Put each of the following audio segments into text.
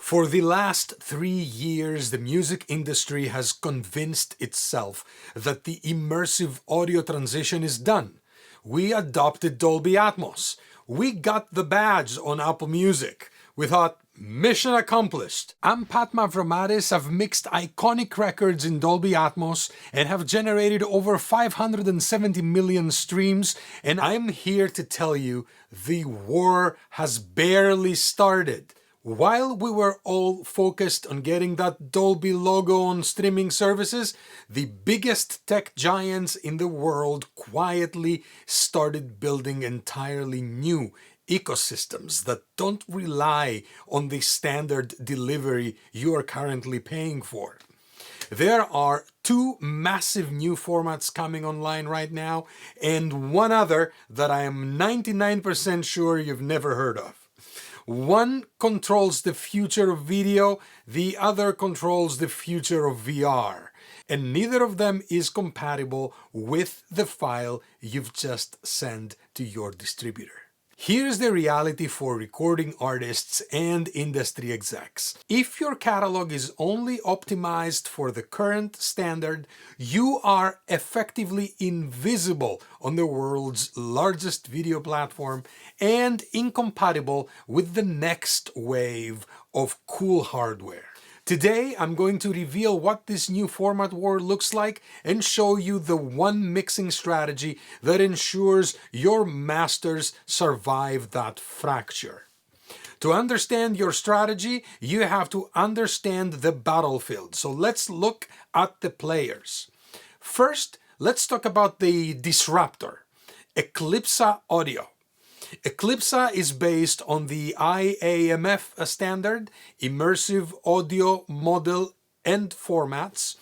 For the last 3 years, the music industry has convinced itself that the immersive audio transition is done. We adopted Dolby Atmos. We got the badge on Apple Music. We thought, mission accomplished. I'm Pat Mavromatis. I've mixed iconic records in Dolby Atmos and have generated over 570 million streams, and I'm here to tell you the war has barely started. While we were all focused on getting that Dolby logo on streaming services, the biggest tech giants in the world quietly started building entirely new ecosystems that don't rely on the standard delivery you are currently paying for. There are two massive new formats coming online right now, and one other that I am 99% sure you've never heard of. One controls the future of video, the other controls the future of VR, and neither of them is compatible with the file you've just sent to your distributor. Here's the reality for recording artists and industry execs. If your catalog is only optimized for the current standard, you are effectively invisible on the world's largest video platform and incompatible with the next wave of cool hardware. Today, I'm going to reveal what this new format war looks like and show you the one mixing strategy that ensures your masters survive that fracture. To understand your strategy, you have to understand the battlefield. So let's look at the players. First, let's talk about the disruptor, Eclipse Audio. Eclipse is based on the IAMF standard, Immersive Audio Model and Formats.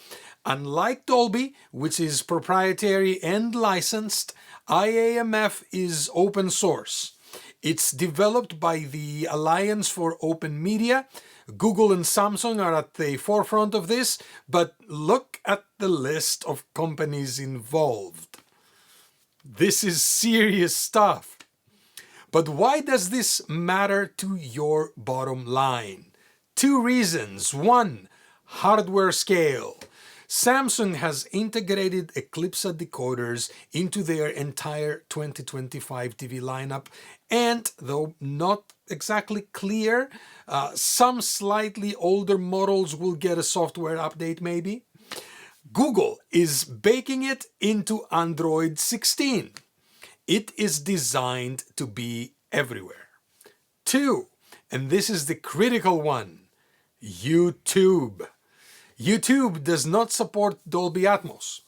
Unlike Dolby, which is proprietary and licensed, IAMF is open source. It's developed by the Alliance for Open Media. Google and Samsung are at the forefront of this, but look at the list of companies involved. This is serious stuff. But why does this matter to your bottom line? Two reasons. One, hardware scale. Samsung has integrated Eclipse decoders into their entire 2025 TV lineup, and though not exactly clear, some slightly older models will get a software update maybe. Google is baking it into Android 16. It is designed to be everywhere. Two, and this is the critical one, YouTube. YouTube does not support Dolby Atmos.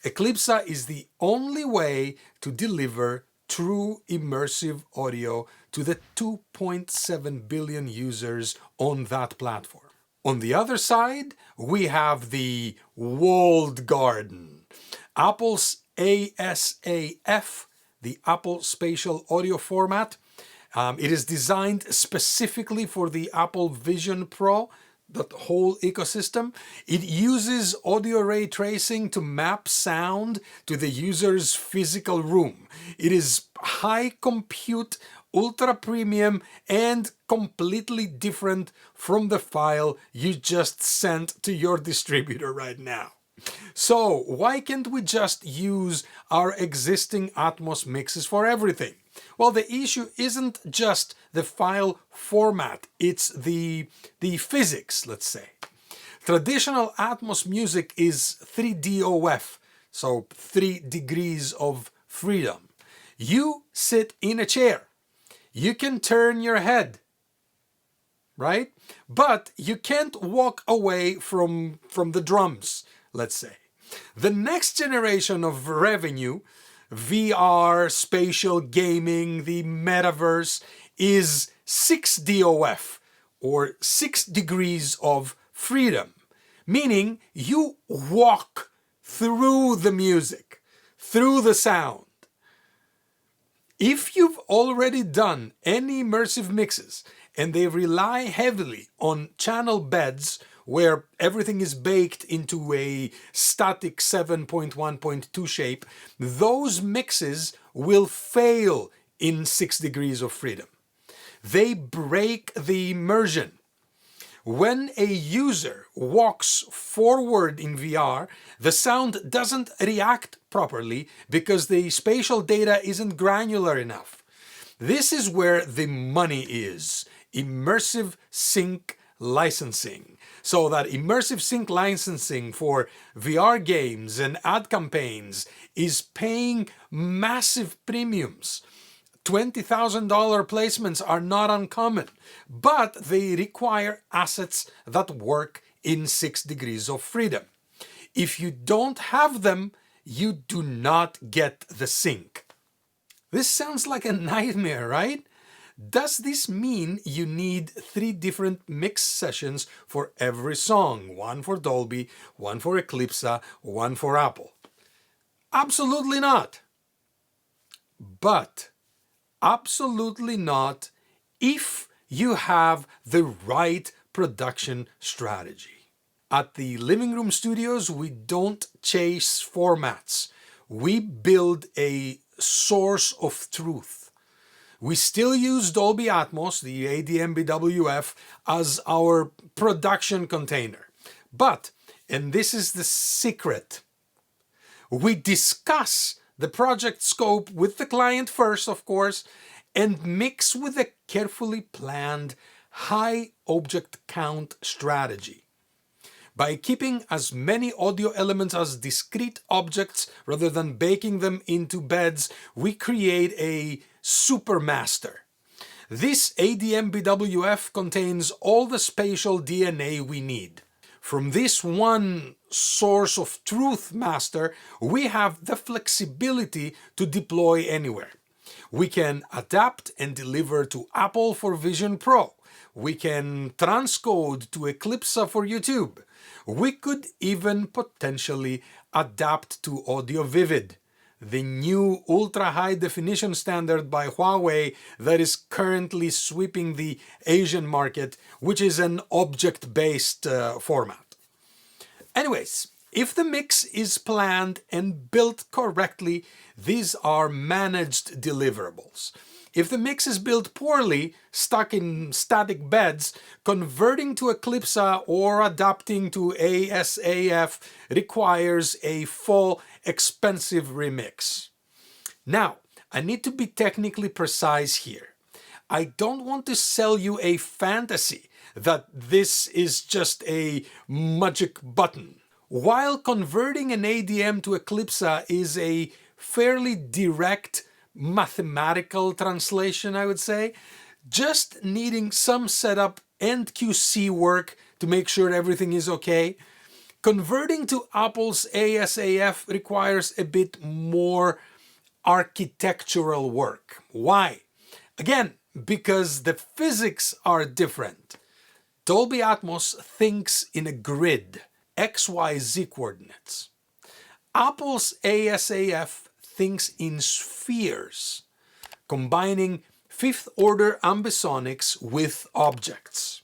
Eclipse is the only way to deliver true immersive audio to the 2.7 billion users on that platform. On the other side, we have the walled garden, Apple's ASAF, the Apple Spatial audio format. It is designed specifically for the Apple Vision Pro, that whole ecosystem. It uses audio ray tracing to map sound to the user's physical room. It is high compute, ultra premium, and completely different from the file you just sent to your distributor right now. So why can't we just use our existing Atmos mixes for everything? Well, the issue isn't just the file format, it's the physics, let's say. Traditional Atmos music is 3DOF, so 3 degrees of freedom. You sit in a chair. You can turn your head, right? But you can't walk away from the drums, let's say. The next generation of revenue, VR, spatial gaming, the metaverse, is 6DOF, or 6 degrees of freedom, meaning you walk through the music, through the sound. If you've already done any immersive mixes and they rely heavily on channel beds where everything is baked into a static 7.1.2 shape, those mixes will fail in 6 degrees of freedom. They break the immersion. When a user walks forward in VR, the sound doesn't react properly because the spatial data isn't granular enough. This is where the money is: immersive sync licensing. So that immersive sync licensing for VR games and ad campaigns is paying massive premiums. $20,000 placements are not uncommon, but they require assets that work in 6 degrees of freedom. If you don't have them, you do not get the sync. This sounds like a nightmare, right? Does this mean you need 3 different mix sessions for every song? One for Dolby, one for Eclipse, one for Apple? Absolutely not. But absolutely not if you have the right production strategy. At the Living Room Studios, we don't chase formats. We build a source of truth. We still use Dolby Atmos, the ADM-BWF, as our production container. But, and this is the secret, we discuss the project scope with the client first, of course, and mix with a carefully planned high object count strategy. By keeping as many audio elements as discrete objects rather than baking them into beds, we create a supermaster. This ADM-BWF contains all the spatial DNA we need. From this one source of truth master, we have the flexibility to deploy anywhere. We can adapt and deliver to Apple for Vision Pro. We can transcode to Eclipse for YouTube. We could even potentially adapt to Audio Vivid, the new ultra-high definition standard by Huawei that is currently sweeping the Asian market, which is an object-based format. Anyways, if the mix is planned and built correctly, these are managed deliverables. If the mix is built poorly, stuck in static beds, converting to Eclipse or adapting to ASAF requires a full, expensive remix. Now, I need to be technically precise here. I don't want to sell you a fantasy that this is just a magic button. While converting an ADM to Eclipse is a fairly direct mathematical translation, I would say, just needing some setup and QC work to make sure everything is okay, converting to Apple's ASAF requires a bit more architectural work. Why? Again, because the physics are different. Dolby Atmos thinks in a grid, XYZ coordinates. Apple's ASAF thinks in spheres, combining fifth-order ambisonics with objects.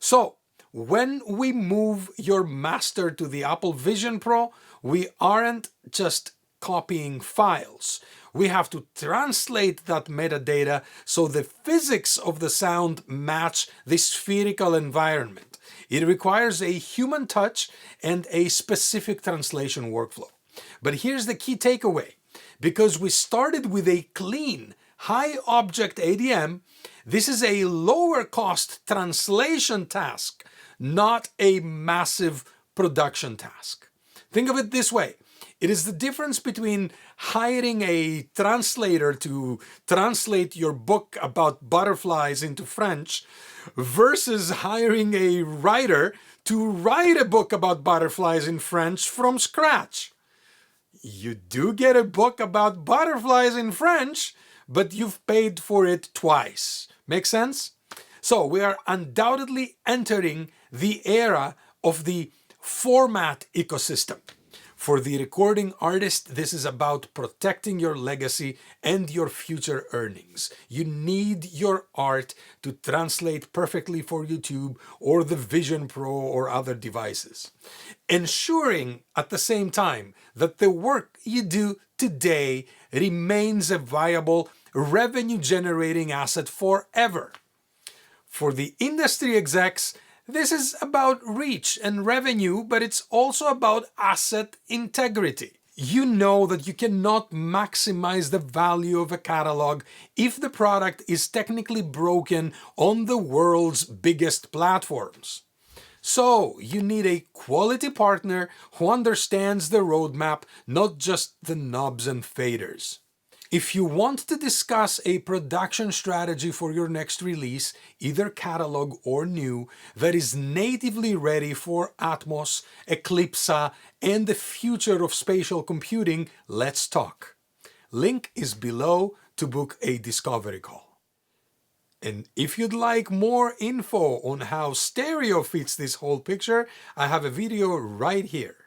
So, when we move your master to the Apple Vision Pro, we aren't just copying files. We have to translate that metadata so the physics of the sound match the spherical environment. It requires a human touch and a specific translation workflow. But here's the key takeaway. Because we started with a clean, high-object ADM, this is a lower-cost translation task, not a massive production task. Think of it this way. It is the difference between hiring a translator to translate your book about butterflies into French versus hiring a writer to write a book about butterflies in French from scratch. You do get a book about butterflies in French, but you've paid for it twice. Make sense? So we are undoubtedly entering the era of the format ecosystem. For the recording artist, this is about protecting your legacy and your future earnings. You need your art to translate perfectly for YouTube or the Vision Pro or other devices. Ensuring at the same time that the work you do today remains a viable revenue-generating asset forever. For the industry execs, This is about reach and revenue, but it's also about asset integrity. You know that you cannot maximize the value of a catalog if the product is technically broken on the world's biggest platforms. So, you need a quality partner who understands the roadmap, not just the knobs and faders. If you want to discuss a production strategy for your next release, either catalog or new, that is natively ready for Atmos, Eclipse, and the future of spatial computing, let's talk. Link is below to book a discovery call. And if you'd like more info on how stereo fits this whole picture, I have a video right here.